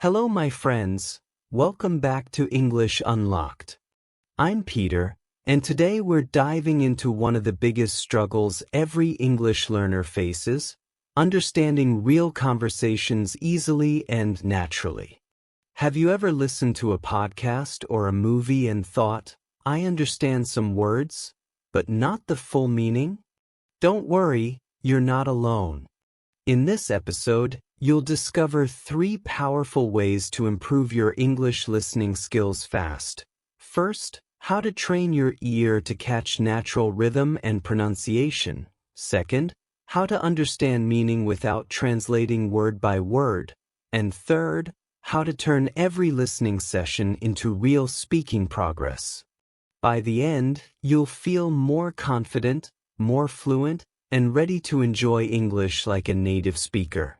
Hello, my friends. Welcome back to English Unlocked. I'm Peter, and today we're diving into one of the biggest struggles every English learner faces, understanding real conversations easily and naturally. Have you ever listened to a podcast or a movie and thought, I understand some words, but not the full meaning? Don't worry, you're not alone. In this episode, you'll discover 3 powerful ways to improve your English listening skills fast. First, how to train your ear to catch natural rhythm and pronunciation. Second, how to understand meaning without translating word by word. And third, how to turn every listening session into real speaking progress. By the end, you'll feel more confident, more fluent, and ready to enjoy English like a native speaker.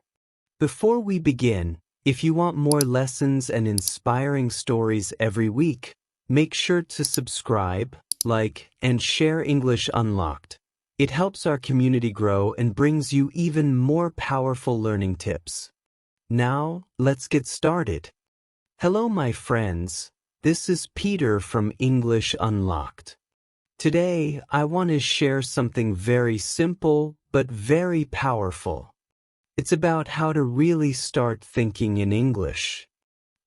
Before we begin, if you want more lessons and inspiring stories every week, make sure to subscribe, like, and share English Unlocked. It helps our community grow and brings you even more powerful learning tips. Now, let's get started. Hello, my friends. This is Peter from English Unlocked. Today, I want to share something very simple but very powerful. It's about how to really start thinking in English.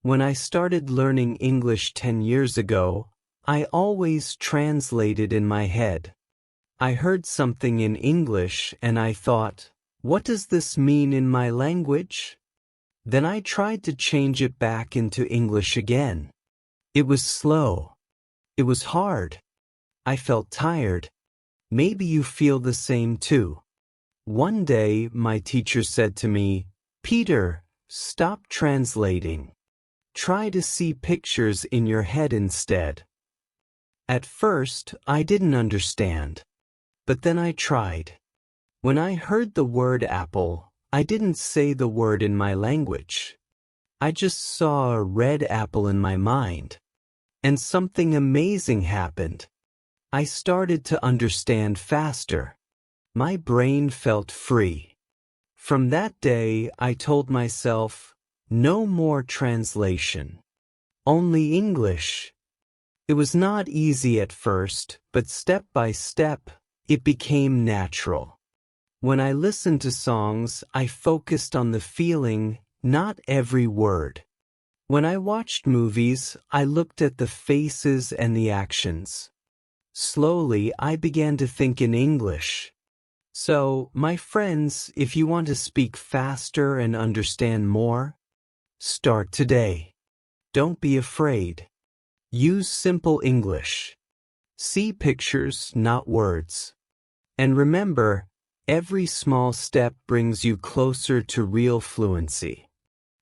When I started learning English 10 years ago, I always translated in my head. I heard something in English and I thought, what does this mean in my language? Then I tried to change it back into English again. It was slow. It was hard. I felt tired. Maybe you feel the same too. One day, my teacher said to me, Peter, stop translating. Try to see pictures in your head instead. At first, I didn't understand. But then I tried. When I heard the word apple, I didn't say the word in my language. I just saw a red apple in my mind. And something amazing happened. I started to understand faster. My brain felt free. From that day, I told myself, no more translation. Only English. It was not easy at first, but step by step, it became natural. When I listened to songs, I focused on the feeling, not every word. When I watched movies, I looked at the faces and the actions. Slowly, I began to think in English. So, my friends, if you want to speak faster and understand more, start today. Don't be afraid. Use simple English. See pictures, not words. And remember, every small step brings you closer to real fluency.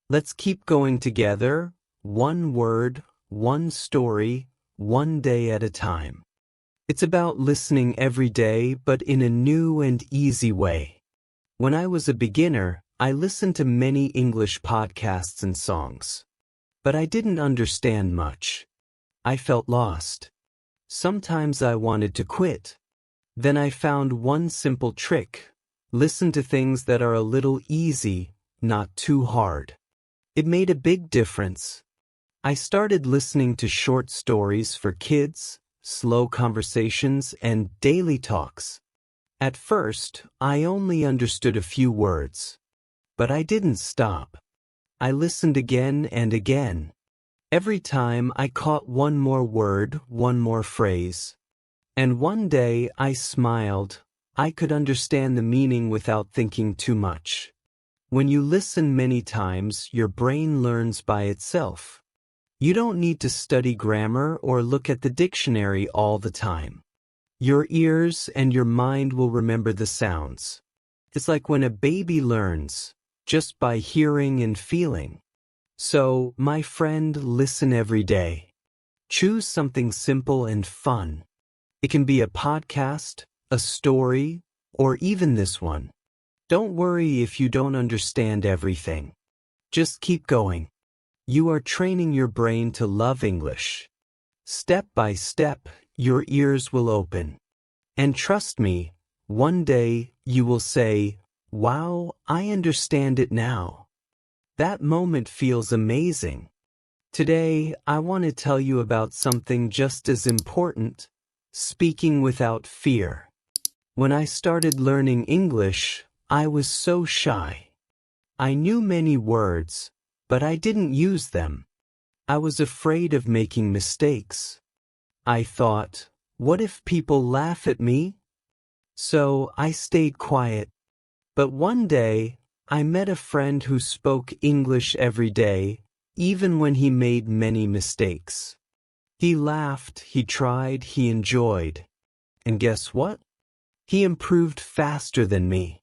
Let's keep going together, one word, one story, one day at a time. It's about listening every day, but in a new and easy way. When I was a beginner, I listened to many English podcasts and songs. But I didn't understand much. I felt lost. Sometimes I wanted to quit. Then I found one simple trick. Listen to things that are a little easy, not too hard. It made a big difference. I started listening to short stories for kids, slow conversations, and daily talks. At first, I only understood a few words. But I didn't stop. I listened again and again. Every time I caught one more word, one more phrase. And one day I smiled. I could understand the meaning without thinking too much. When you listen many times, your brain learns by itself. You don't need to study grammar or look at the dictionary all the time. Your ears and your mind will remember the sounds. It's like when a baby learns, just by hearing and feeling. So, my friend, listen every day. Choose something simple and fun. It can be a podcast, a story, or even this one. Don't worry if you don't understand everything. Just keep going. You are training your brain to love English. Step by step, your ears will open. And trust me, one day you will say, wow, I understand it now. That moment feels amazing. Today, I want to tell you about something just as important: speaking without fear. When I started learning English, I was so shy. I knew many words, but I didn't use them. I was afraid of making mistakes. I thought, what if people laugh at me? So I stayed quiet. But one day, I met a friend who spoke English every day, even when he made many mistakes. He laughed, he tried, he enjoyed. And guess what? He improved faster than me.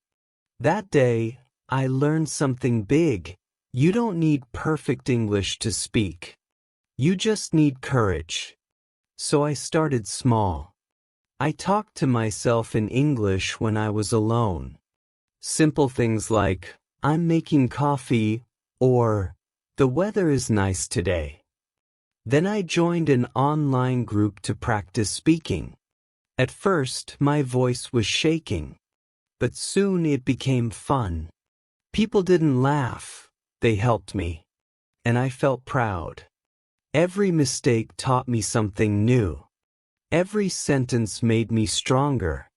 That day, I learned something big. You don't need perfect English to speak. You just need courage. So I started small. I talked to myself in English when I was alone. Simple things like, I'm making coffee, or, the weather is nice today. Then I joined an online group to practice speaking. At first, my voice was shaking, but soon it became fun. People didn't laugh, they helped me, and I felt proud. Every mistake taught me something new. Every sentence made me stronger.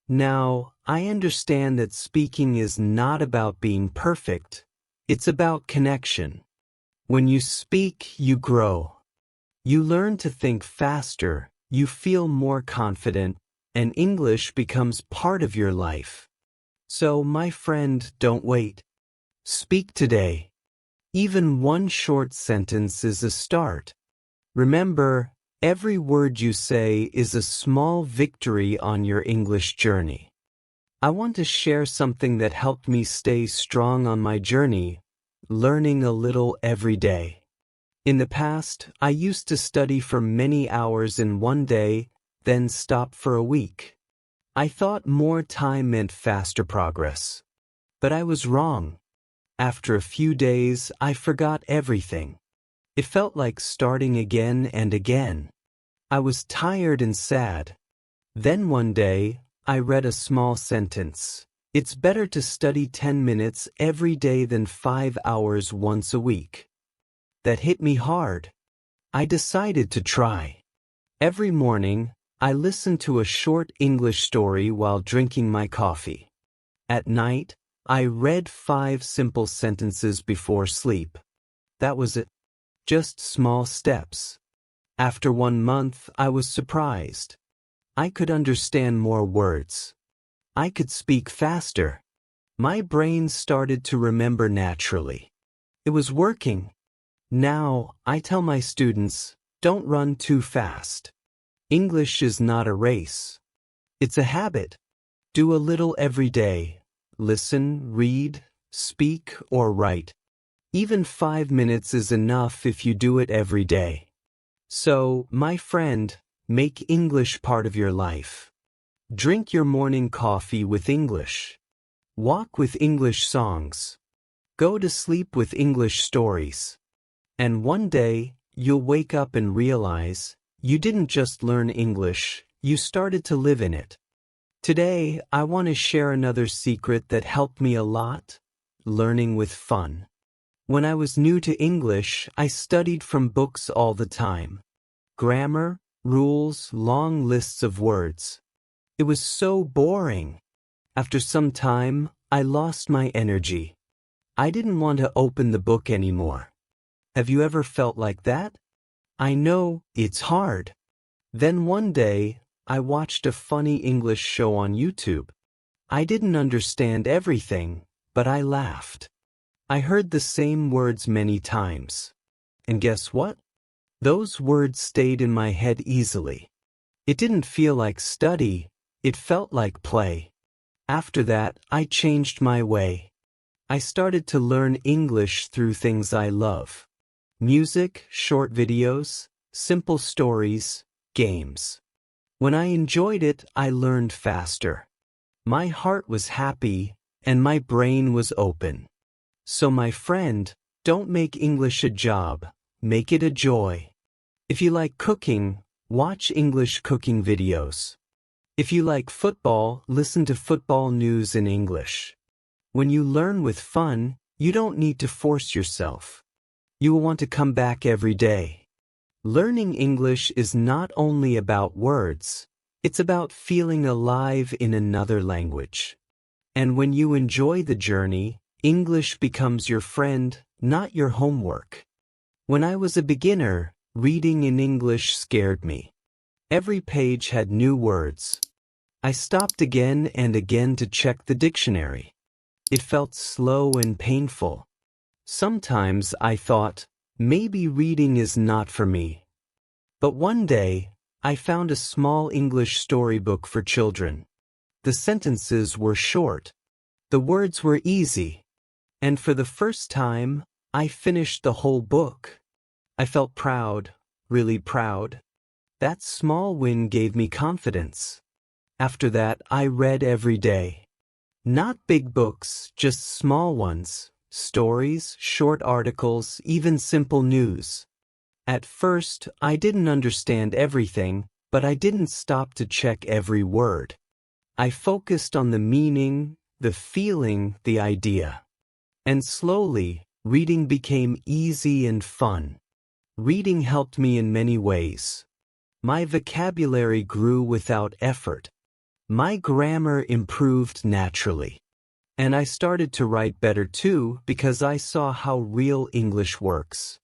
Now, I understand that speaking is not about being perfect. It's about connection. When you speak, you grow. You learn to think faster, you feel more confident, and English becomes part of your life. So, my friend, don't wait. Speak today. Even one short sentence is a start. Remember, every word you say is a small victory on your English journey. I want to share something that helped me stay strong on my journey: learning a little every day. In the past, I used to study for many hours in one day, then stop for a week. I thought more time meant faster progress. But I was wrong. After a few days, I forgot everything. It felt like starting again and again. I was tired and sad. Then one day, I read a small sentence. It's better to study 10 minutes every day than 5 hours once a week. That hit me hard. I decided to try. Every morning, I listened to a short English story while drinking my coffee. At night, I read 5 simple sentences before sleep. That was it. Just small steps. After 1 month, I was surprised. I could understand more words. I could speak faster. My brain started to remember naturally. It was working. Now, I tell my students, don't run too fast. English is not a race. It's a habit. Do a little every day. Listen, read, speak, or write. Even 5 minutes is enough if you do it every day. So, my friend, make English part of your life. Drink your morning coffee with English. Walk with English songs. Go to sleep with English stories. And one day, you'll wake up and realize, you didn't just learn English, you started to live in it. Today, I want to share another secret that helped me a lot: learning with fun. When I was new to English, I studied from books all the time. Grammar, rules, long lists of words. It was so boring. After some time, I lost my energy. I didn't want to open the book anymore. Have you ever felt like that? I know, it's hard. Then one day, I watched a funny English show on YouTube. I didn't understand everything, but I laughed. I heard the same words many times. And guess what? Those words stayed in my head easily. It didn't feel like study, it felt like play. After that, I changed my way. I started to learn English through things I love: music, short videos, simple stories, games. When I enjoyed it, I learned faster. My heart was happy, and my brain was open. So my friend, don't make English a job, make it a joy. If you like cooking, watch English cooking videos. If you like football, listen to football news in English. When you learn with fun, You don't need to force yourself. You will want to come back every day. Learning English is not only about words, it's about feeling alive in another language. And when you enjoy the journey, English becomes your friend, not your homework. When I was a beginner, reading in English scared me. Every page had new words. I stopped again and again to check the dictionary. It felt slow and painful. Sometimes I thought, maybe reading is not for me. But one day, I found a small English storybook for children. The sentences were short. The words were easy. And for the first time, I finished the whole book. I felt proud, really proud. That small win gave me confidence. After that, I read every day. Not big books, just small ones. Stories, short articles, even simple news. At first, I didn't understand everything, but I didn't stop to check every word. I focused on the meaning, the feeling, the idea. And slowly, reading became easy and fun. Reading helped me in many ways. My vocabulary grew without effort. My grammar improved naturally. And I started to write better too because I saw how real English works.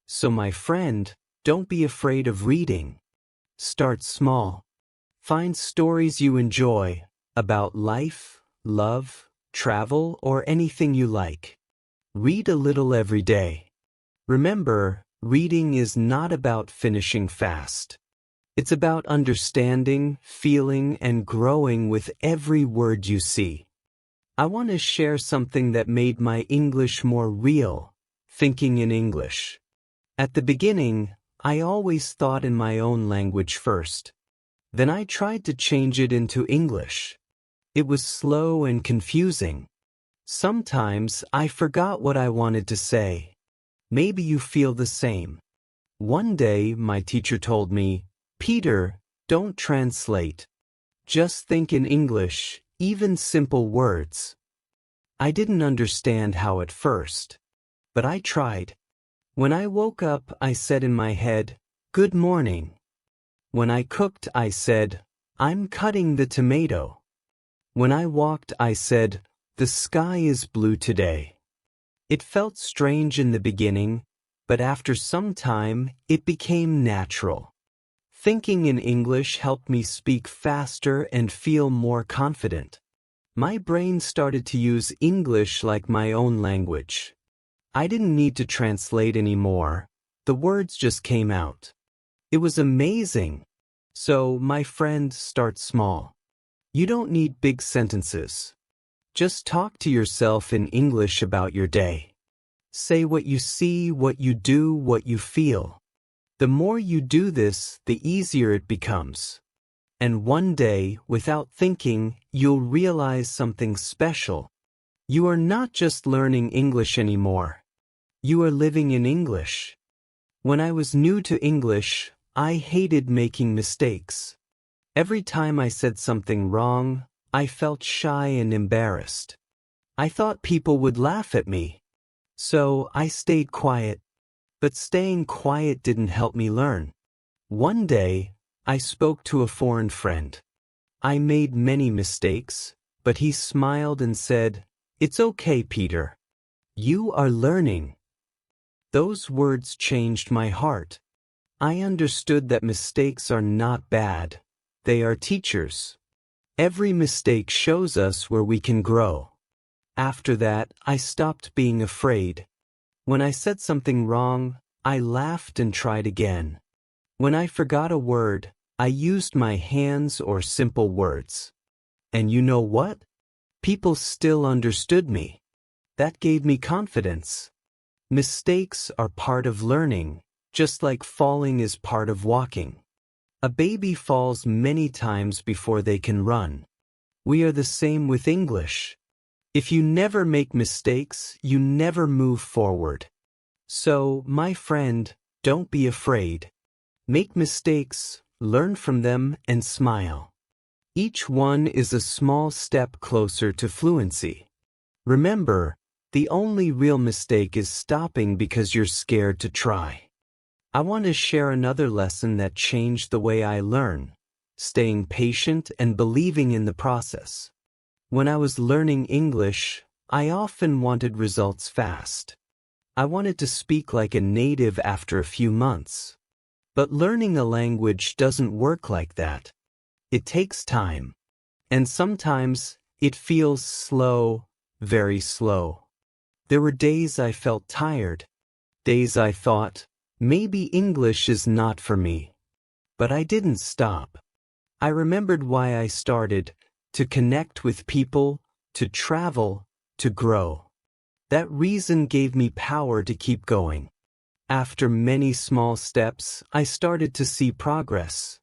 So my friend, don't be afraid of reading. Start small. Find stories you enjoy about life, love, travel, or anything you like. Read a little every day. Remember, reading is not about finishing fast. It's about understanding, feeling, and growing with every word you see. I want to share something that made my English more real, thinking in English. At the beginning, I always thought in my own language first. Then I tried to change it into English. It was slow and confusing. Sometimes I forgot what I wanted to say. Maybe you feel the same. One day, my teacher told me, "Peter, don't translate. Just think in English, even simple words." I didn't understand how at first, but I tried. When I woke up, I said in my head, "Good morning." When I cooked, I said, "I'm cutting the tomato." When I walked, I said, "The sky is blue today." It felt strange in the beginning, but after some time, it became natural. Thinking in English helped me speak faster and feel more confident. My brain started to use English like my own language. I didn't need to translate anymore. The words just came out. It was amazing. So, my friend, start small. You don't need big sentences. Just talk to yourself in English about your day. Say what you see, what you do, what you feel. The more you do this, the easier it becomes. And one day, without thinking, you'll realize something special. You are not just learning English anymore. You are living in English. When I was new to English, I hated making mistakes. Every time I said something wrong, I felt shy and embarrassed. I thought people would laugh at me. So I stayed quiet. But staying quiet didn't help me learn. One day, I spoke to a foreign friend. I made many mistakes, but he smiled and said, "It's okay, Peter. You are learning." Those words changed my heart. I understood that mistakes are not bad. They are teachers. Every mistake shows us where we can grow. After that, I stopped being afraid. When I said something wrong, I laughed and tried again. When I forgot a word, I used my hands or simple words. And you know what? People still understood me. That gave me confidence. Mistakes are part of learning, just like falling is part of walking. A baby falls many times before they can run. We are the same with English. If you never make mistakes, you never move forward. So, my friend, don't be afraid. Make mistakes, learn from them, and smile. Each one is a small step closer to fluency. Remember, The only real mistake is stopping because you're scared to try. I want to share another lesson that changed the way I learn: staying patient and believing in the process. When I was learning English, I often wanted results fast. I wanted to speak like a native after a few months. But learning a language doesn't work like that. It takes time. And sometimes it feels slow, very slow. There were days I felt tired. Days I thought, maybe English is not for me. But I didn't stop. I remembered why I started: to connect with people, to travel, to grow. That reason gave me power to keep going. After many small steps, I started to see progress.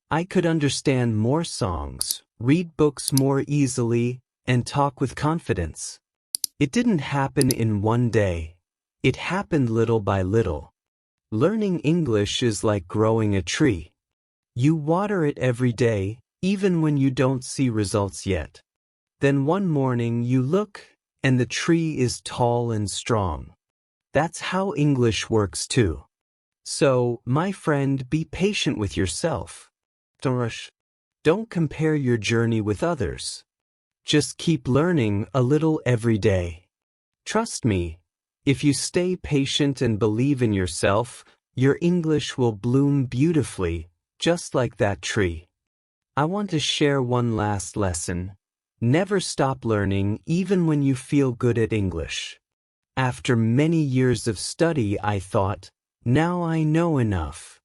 I could understand more songs, read books more easily, and talk with confidence. It didn't happen in one day. It happened little by little. Learning English is like growing a tree. You water it every day, even when you don't see results yet. Then one morning you look, and the tree is tall and strong. That's how English works too. So, my friend, be patient with yourself. Don't rush. Don't compare your journey with others. Just keep learning a little every day. Trust me, if you stay patient and believe in yourself, your English will bloom beautifully, just like that tree. I want to share one last lesson. Never stop learning, even when you feel good at English. After many years of study, I thought, now I know enough.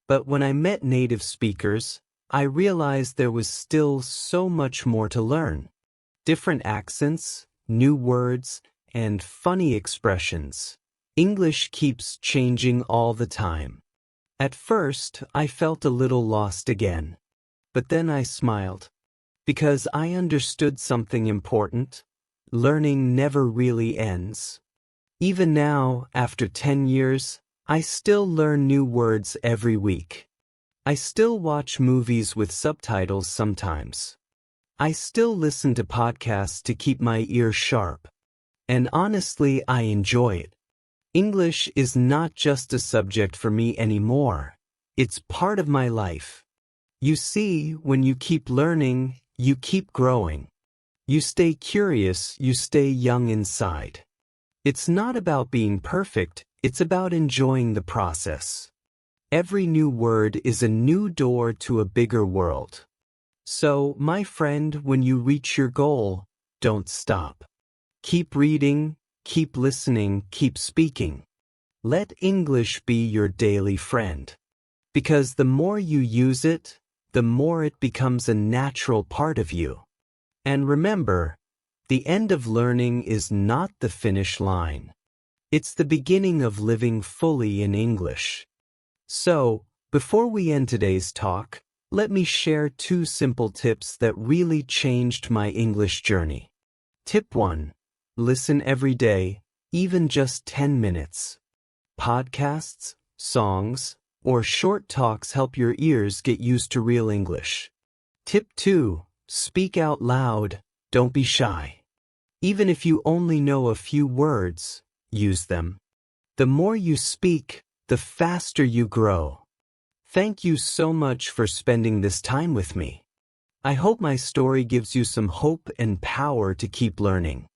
But when I met native speakers, I realized there was still so much more to learn. Different accents, new words, and funny expressions. English keeps changing all the time. At first, I felt a little lost again. But then I smiled. Because I understood something important: learning never really ends. Even now, after 10 years, I still learn new words every week. I still watch movies with subtitles sometimes. I still listen to podcasts to keep my ears sharp. And honestly, I enjoy it. English is not just a subject for me anymore. It's part of my life. You see, when you keep learning, you keep growing. You stay curious, you stay young inside. It's not about being perfect, it's about enjoying the process. Every new word is a new door to a bigger world. So, my friend, when you reach your goal, don't stop. Keep reading, keep listening, keep speaking. Let English be your daily friend. Because the more you use it, the more it becomes a natural part of you. And remember, the end of learning is not the finish line. It's the beginning of living fully in English. So, before we end today's talk, let me share 2 simple tips that really changed my English journey. Tip 1. Listen every day, even just 10 minutes. Podcasts, songs, or short talks help your ears get used to real English. Tip 2. Speak out loud, don't be shy. Even if you only know a few words, use them. The more you speak, the faster you grow. Thank you so much for spending this time with me. I hope my story gives you some hope and power to keep learning.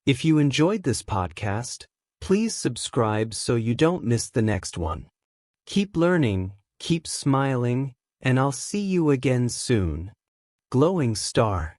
If you enjoyed this podcast, please subscribe so you don't miss the next one. Keep learning, keep smiling, and I'll see you again soon. Glowing Star.